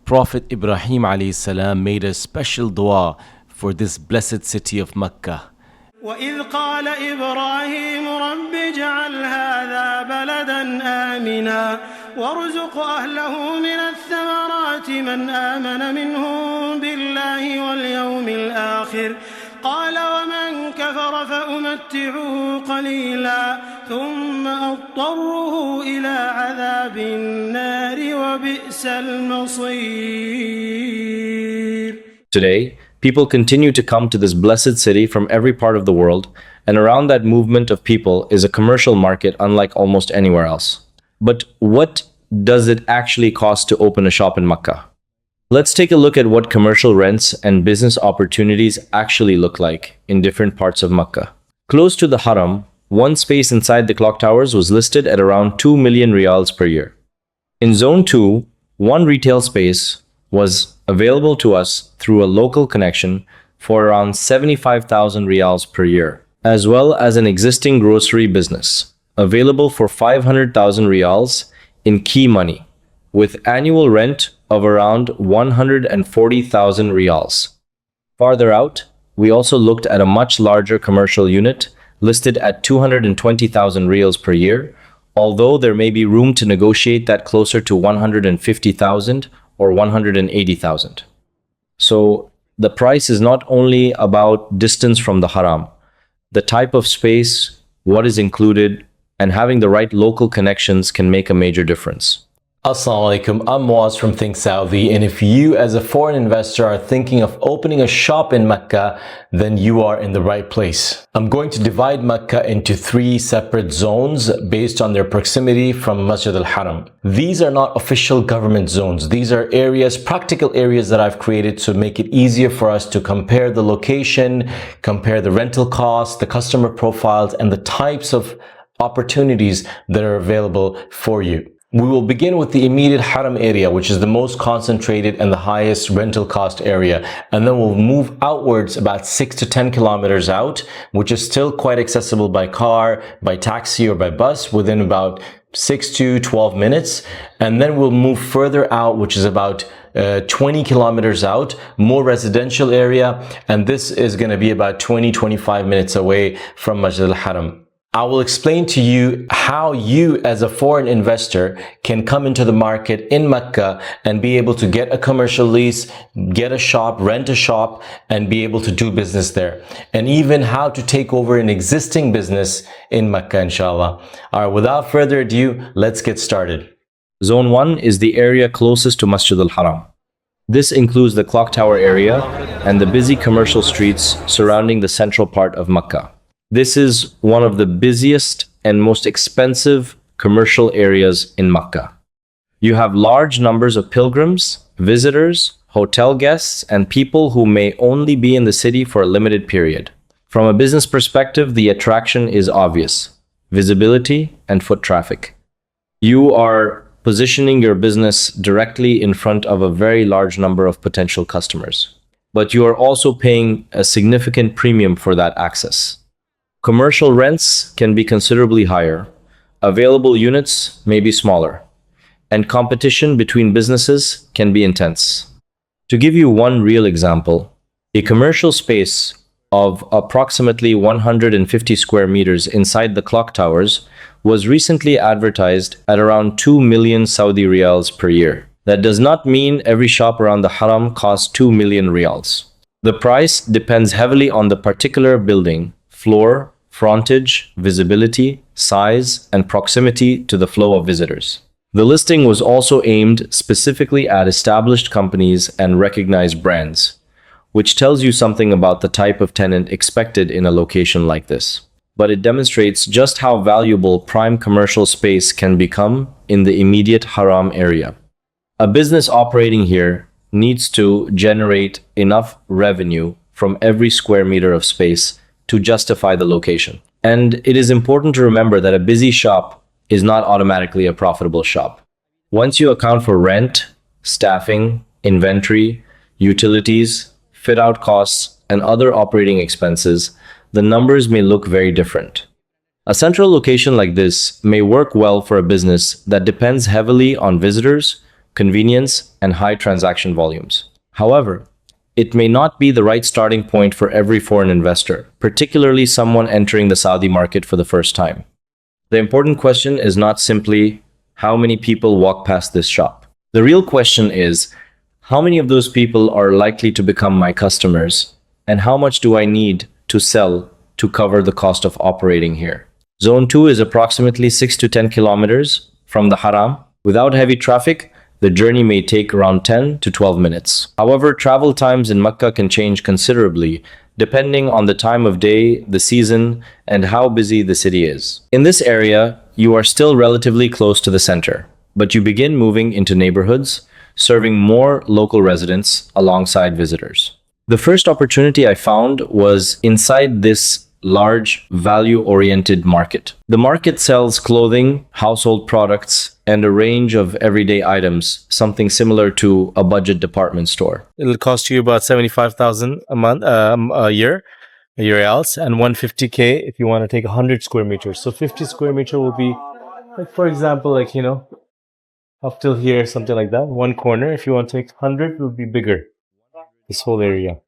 Prophet Ibrahim alayhi salam made a special dua for this blessed city of Makkah. وإذ قال إبراهيم رب اجعل هذا بلدا آمنا وارزق أهله من الثمرات من آمن منهم بالله واليوم الآخر قال ومن كفر فأمتعه قليلا ثم أضطره إلى عذاب النار وبئس المصير. Today, people continue to come to this blessed city from every part of the world, and around that movement of people is a commercial market unlike almost anywhere else. But what does it actually cost to open a shop in Makkah? Let's take a look at what commercial rents and business opportunities actually look like in different parts of Makkah. Close to the Haram, one space inside the clock towers was listed at around 2 million riyals per year. In Zone 2, one retail space was available to us through a local connection for around 75,000 riyals per year, as well as an existing grocery business, available for 500,000 riyals in key money, with annual rent of around 140,000 riyals. Farther out, we also looked at a much larger commercial unit listed at 220,000 riyals per year, although there may be room to negotiate that closer to 150,000 or 180,000. So the price is not only about distance from the haram, the type of space, what is included, and having the right local connections can make a major difference. Assalamu alaikum, I'm Muaz from Think Saudi, and if you as a foreign investor are thinking of opening a shop in Mecca, then you are in the right place. I'm going to divide Mecca into 3 separate zones based on their proximity from Masjid al-Haram. These are not official government zones. These are areas, practical areas that I've created to make it easier for us to compare the location, compare the rental costs, the customer profiles, and the types of opportunities that are available for you. We will begin with the immediate Haram area, which is the most concentrated and the highest rental cost area. And then we'll move outwards about 6 to 10 kilometers out, which is still quite accessible by car, by taxi, or by bus within about 6 to 12 minutes. And then we'll move further out, which is about 20 kilometers out, more residential area. And this is going to be about 20-25 minutes away from Masjid al-Haram. I will explain to you how you as a foreign investor can come into the market in Mecca and be able to get a commercial lease, get a shop, rent a shop, and be able to do business there. And even how to take over an existing business in Mecca, inshallah. All right, without further ado, let's get started. Zone 1 is the area closest to Masjid al-Haram. This includes the clock tower area and the busy commercial streets surrounding the central part of Mecca. This is one of the busiest and most expensive commercial areas in Makkah. You have large numbers of pilgrims, visitors, hotel guests, and people who may only be in the city for a limited period. From a business perspective, the attraction is obvious: visibility and foot traffic. You are positioning your business directly in front of a very large number of potential customers, but you are also paying a significant premium for that access. Commercial rents can be considerably higher, available units may be smaller, and competition between businesses can be intense. To give you one real example, a commercial space of approximately 150 square meters inside the clock towers was recently advertised at around 2 million Saudi riyals per year. That does not mean every shop around the Haram costs 2 million riyals. The price depends heavily on the particular building, floor, frontage, visibility, size, and proximity to the flow of visitors. The listing was also aimed specifically at established companies and recognized brands, which tells you something about the type of tenant expected in a location like this. But it demonstrates just how valuable prime commercial space can become in the immediate Haram area. A business operating here needs to generate enough revenue from every square meter of space to justify the location. And it is important to remember that a busy shop is not automatically a profitable shop. Once you account for rent, staffing, inventory, utilities, fit-out costs, and other operating expenses, the numbers may look very different. A central location like this may work well for a business that depends heavily on visitors, convenience, and high transaction volumes. However, it may not be the right starting point for every foreign investor, particularly someone entering the Saudi market for the first time. The important question is not simply how many people walk past this shop. The real question is, how many of those people are likely to become my customers, and how much do I need to sell to cover the cost of operating here? Zone 2 is approximately 6 to 10 kilometers from the Haram. Without heavy traffic, the journey may take around 10 to 12 minutes. However, travel times in Mecca can change considerably depending on the time of day, the season, and how busy the city is. In this area, you are still relatively close to the center, but you begin moving into neighborhoods, serving more local residents alongside visitors. The first opportunity I found was inside this large, value-oriented market. The market sells clothing, household products, and a range of everyday items, something similar to a budget department store. It'll cost you about 75,000 a month, a year else, and 150K if you want to take 100 square meters. So 50 square meter will be, like, for example, like, up till here, something like that. One corner. If you want to take 100, it will be bigger. This whole area.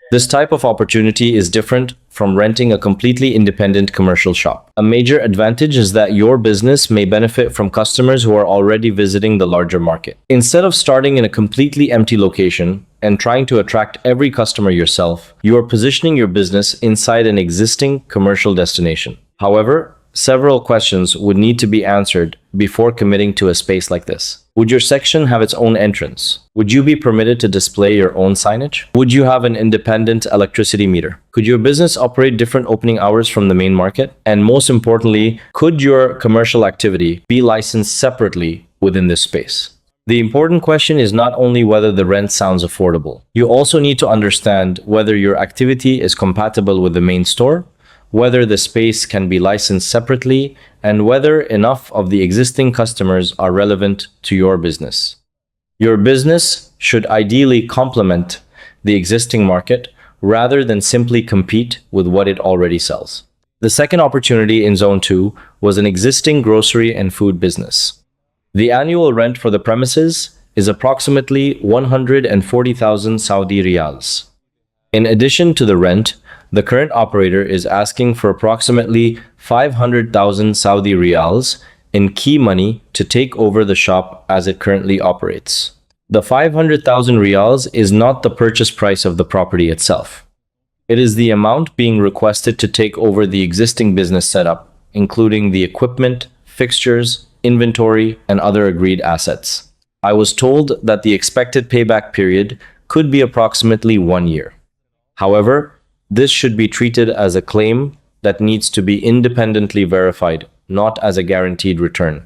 This type of opportunity is different from renting a completely independent commercial shop. A major advantage is that your business may benefit from customers who are already visiting the larger market. Instead of starting in a completely empty location and trying to attract every customer yourself, you are positioning your business inside an existing commercial destination. However, several questions would need to be answered before committing to a space like this. Would your section have its own entrance? Would you be permitted to display your own signage? Would you have an independent electricity meter? Could your business operate different opening hours from the main market? And most importantly, could your commercial activity be licensed separately within this space? The important question is not only whether the rent sounds affordable. You also need to understand whether your activity is compatible with the main store, whether the space can be licensed separately, and whether enough of the existing customers are relevant to your business. Your business should ideally complement the existing market rather than simply compete with what it already sells. The second opportunity in Zone 2 was an existing grocery and food business. The annual rent for the premises is approximately 140,000 Saudi riyals. In addition to the rent, the current operator is asking for approximately 500,000 Saudi riyals in key money to take over the shop as it currently operates. The 500,000 riyals is not the purchase price of the property itself. It is the amount being requested to take over the existing business setup, including the equipment, fixtures, inventory, and other agreed assets. I was told that the expected payback period could be approximately 1 year. However, this should be treated as a claim that needs to be independently verified, not as a guaranteed return.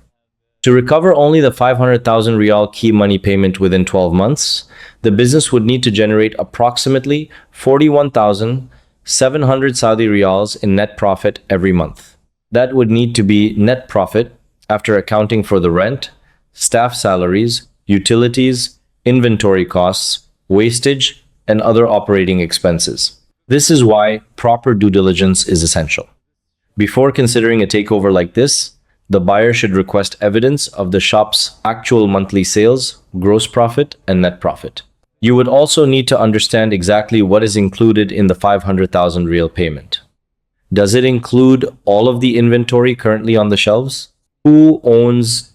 To recover only the 500,000 riyal key money payment within 12 months, the business would need to generate approximately 41,700 Saudi riyals in net profit every month. That would need to be net profit after accounting for the rent, staff salaries, utilities, inventory costs, wastage, and other operating expenses. This is why proper due diligence is essential. Before considering a takeover like this, the buyer should request evidence of the shop's actual monthly sales, gross profit, and net profit. You would also need to understand exactly what is included in the 500,000 real payment. Does it include all of the inventory currently on the shelves? Who owns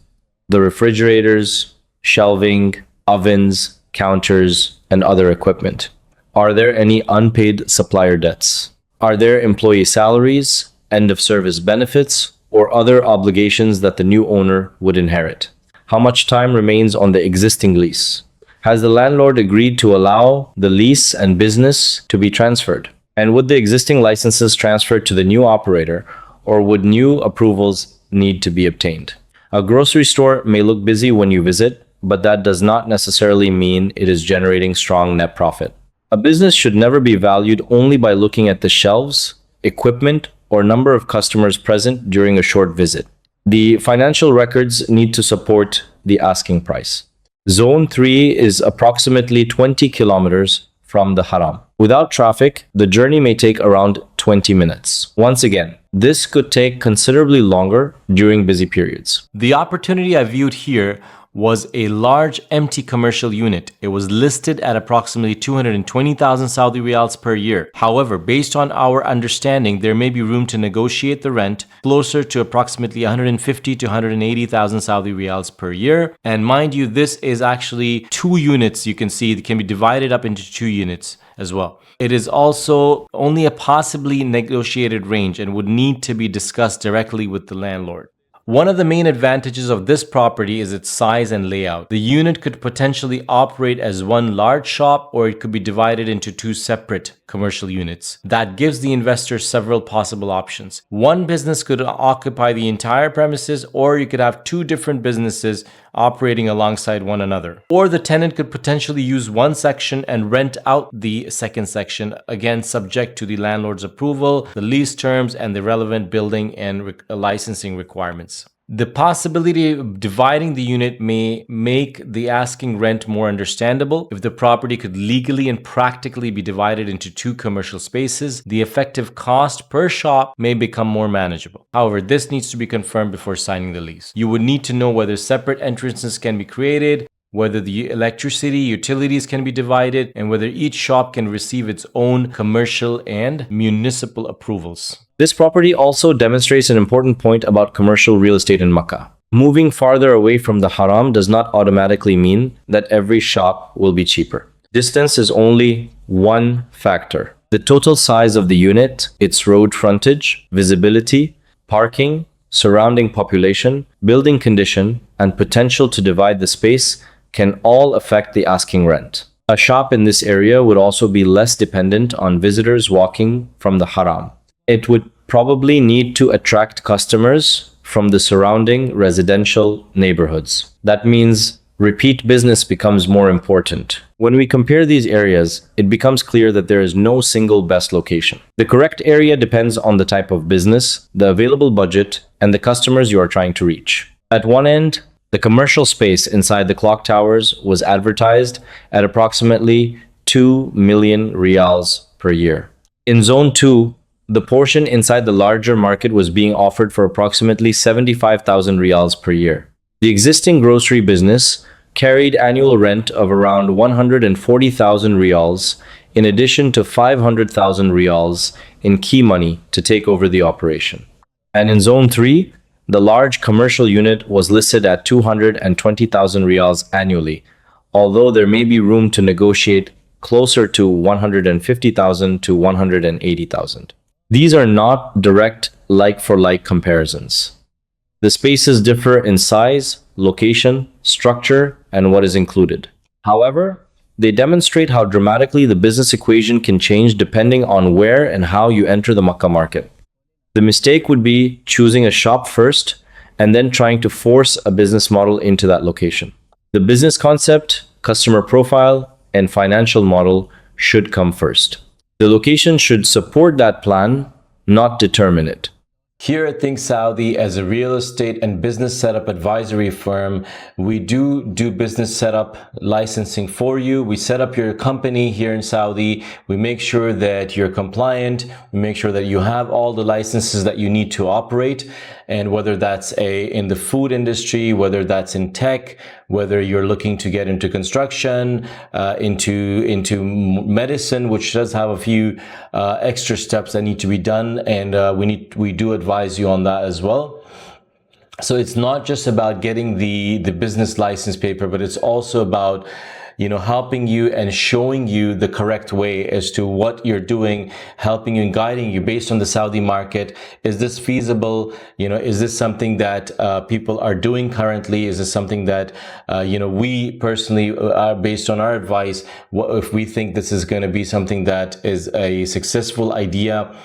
the refrigerators, shelving, ovens, counters, and other equipment? Are there any unpaid supplier debts? Are there employee salaries, end-of-service benefits, or other obligations that the new owner would inherit? How much time remains on the existing lease? Has the landlord agreed to allow the lease and business to be transferred? And would the existing licenses transfer to the new operator, or would new approvals need to be obtained? A grocery store may look busy when you visit, but that does not necessarily mean it is generating strong net profit. A business should never be valued only by looking at the shelves, equipment, or number of customers present during a short visit. The financial records need to support the asking price. Zone 3 is approximately 20 kilometers from the Haram. Without traffic, the journey may take around 20 minutes. Once again, this could take considerably longer during busy periods. The opportunity I viewed here was a large empty commercial unit. It was listed at approximately 220,000 Saudi riyals per year. However, based on our understanding, there may be room to negotiate the rent closer to approximately 150 to 180,000 Saudi riyals per year. And mind you, this is actually 2 units. You can see it can be divided up into 2 units as well. It is also only a possibly negotiated range and would need to be discussed directly with the landlord. One of the main advantages of this property is its size and layout. The unit could potentially operate as one large shop, or it could be divided into 2 separate commercial units. That gives the investor several possible options. One business could occupy the entire premises, or you could have 2 different businesses operating alongside one another. Or the tenant could potentially use one section and rent out the second section, again subject to the landlord's approval, the lease terms, and the relevant building and licensing requirements. The possibility of dividing the unit may make the asking rent more understandable. If the property could legally and practically be divided into 2 commercial spaces, the effective cost per shop may become more manageable. However, this needs to be confirmed before signing the lease. You would need to know whether separate entrances can be created, whether the electricity, utilities can be divided, and whether each shop can receive its own commercial and municipal approvals. This property also demonstrates an important point about commercial real estate in Makkah. Moving farther away from the haram does not automatically mean that every shop will be cheaper. Distance is only one factor. The total size of the unit, its road frontage, visibility, parking, surrounding population, building condition, and potential to divide the space can all affect the asking rent. A shop in this area would also be less dependent on visitors walking from the haram. It would probably need to attract customers from the surrounding residential neighborhoods. That means repeat business becomes more important. When we compare these areas, it becomes clear that there is no single best location. The correct area depends on the type of business, the available budget, and the customers you are trying to reach. At one end, the commercial space inside the clock towers was advertised at approximately 2 million riyals per year. In Zone 2, the portion inside the larger market was being offered for approximately 75,000 riyals per year. The existing grocery business carried annual rent of around 140,000 riyals, in addition to 500,000 riyals in key money to take over the operation. And in Zone 3, the large commercial unit was listed at 220,000 riyals annually, although there may be room to negotiate closer to 150,000 to 180,000. These are not direct like-for-like comparisons. The spaces differ in size, location, structure, and what is included. However, they demonstrate how dramatically the business equation can change depending on where and how you enter the Makkah market. The mistake would be choosing a shop first and then trying to force a business model into that location. The business concept, customer profile, and financial model should come first. The location should support that plan, not determine it. Here at Think Saudi, as a real estate and business setup advisory firm, we do business setup licensing for you. We set up your company here in Saudi. We make sure that you're compliant. We make sure that you have all the licenses that you need to operate. And whether that's in the food industry, whether that's in tech, whether you're looking to get into construction, into medicine, which does have a few extra steps that need to be done, and we do advise you on that as well. So it's not just about getting the business license paper, but it's also about helping you and showing you the correct way as to what you're doing, helping you and guiding you based on the Saudi market. Is this feasible? Is this something that people are doing currently? Is this something that, we personally are based on our advice? If we think this is going to be something that is a successful idea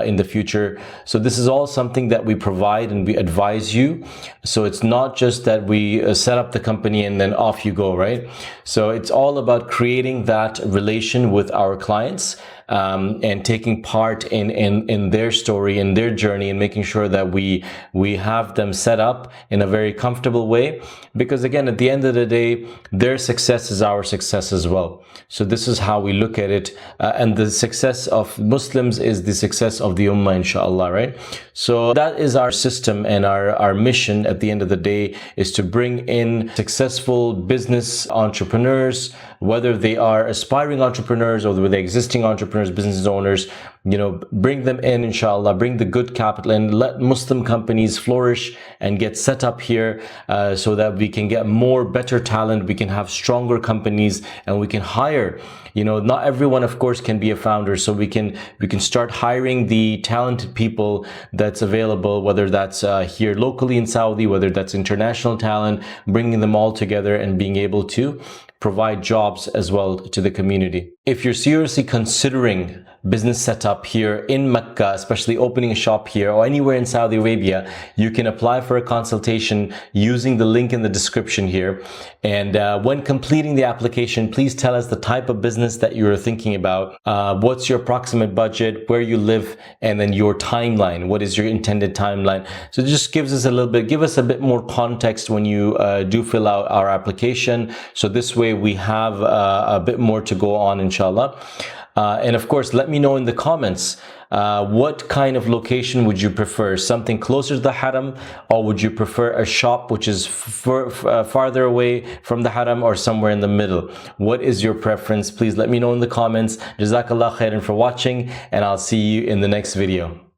in the future. So this is all something that we provide and we advise you. So it's not just that we set up the company and then off you go, right? So it's all about creating that relation with our clients, and taking part in their story, in their journey, and making sure that we have them set up in a very comfortable way. Because again, at the end of the day, their success is our success as well. So this is how we look at it. And the success of Muslims is the success of the Ummah, inshallah, right? So that is our system, and our mission at the end of the day is to bring in successful business entrepreneurs, whether they are aspiring entrepreneurs or whether they're existing entrepreneurs, business owners, bring them in, inshallah, bring the good capital and let Muslim companies flourish and get set up here, so that we can get more better talent, we can have stronger companies, and we can hire. Not everyone, of course, can be a founder, so we can start hiring the talented people that's available, whether that's here locally in Saudi, whether that's international talent, bringing them all together and being able to provide jobs as well to the community. If you're seriously considering business setup here in Mecca, especially opening a shop here or anywhere in Saudi Arabia, you can apply for a consultation using the link in the description here. And when completing the application, please tell us the type of business that you're thinking about, what's your approximate budget, where you live, and then your timeline. What is your intended timeline? So it just give us a bit more context when you do fill out our application. So this way we have a bit more to go on, inshallah. And of course, let me know in the comments, what kind of location would you prefer? Something closer to the haram, or would you prefer a shop which is farther away from the haram, or somewhere in the middle? What is your preference? Please let me know in the comments. Jazakallah khairan for watching, and I'll see you in the next video.